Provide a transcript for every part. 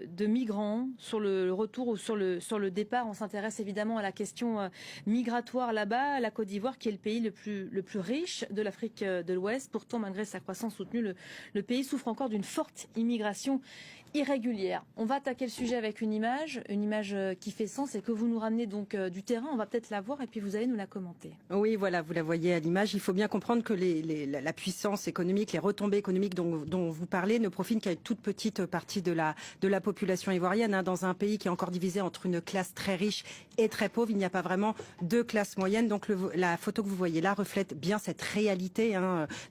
de migrants sur le retour ou sur le départ. On s'intéresse évidemment à la question migratoire là-bas, la Côte d'Ivoire qui est le pays le plus riche de l'Afrique de l'Ouest. Pourtant, malgré sa croissance soutenue, le pays souffre encore d'une forte immigration irrégulière. On va attaquer le sujet avec une image qui fait sens et que vous nous ramenez donc du terrain. On va peut-être la voir et puis vous allez nous la commenter. Oui, voilà, vous la voyez à l'image. Il faut bien comprendre que la puissance économique, les retombées économiques dont vous parlez ne profitent qu'à une toute petite partie de la population ivoirienne. Dans un pays qui est encore divisé entre une classe très riche et très pauvre, il n'y a pas vraiment de classe moyenne. Donc la photo que vous voyez là reflète bien cette réalité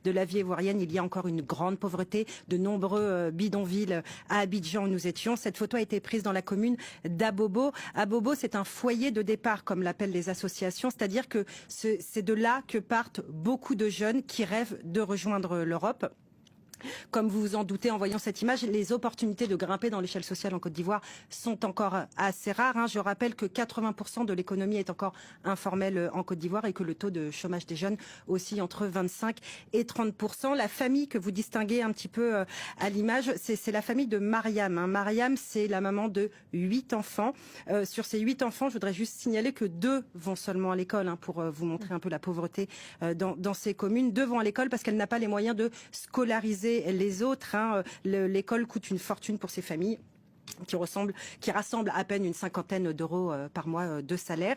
de la vie ivoirienne. Il y a encore une grande pauvreté, de nombreux bidonvilles à Abidjan où nous étions. Cette photo a été prise dans la commune d'Abobo. Abobo, c'est un foyer de départ, comme l'appellent les associations, c'est-à-dire que c'est de là que partent beaucoup de jeunes qui rêvent de rejoindre l'Europe. Comme vous vous en doutez en voyant cette image, les opportunités de grimper dans l'échelle sociale en Côte d'Ivoire sont encore assez rares. Je rappelle que 80% de l'économie est encore informelle en Côte d'Ivoire et que le taux de chômage des jeunes oscille entre 25 et 30%. La famille que vous distinguez un petit peu à l'image, c'est la famille de Mariam. Mariam, c'est la maman de 8 enfants. Sur ces 8 enfants, je voudrais juste signaler que 2 vont seulement à l'école pour vous montrer un peu la pauvreté dans ces communes. 2 vont à l'école parce qu'elle n'a pas les moyens de scolariser les autres. L'école coûte une fortune pour ces familles qui rassemblent à peine une cinquantaine d'euros par mois de salaire.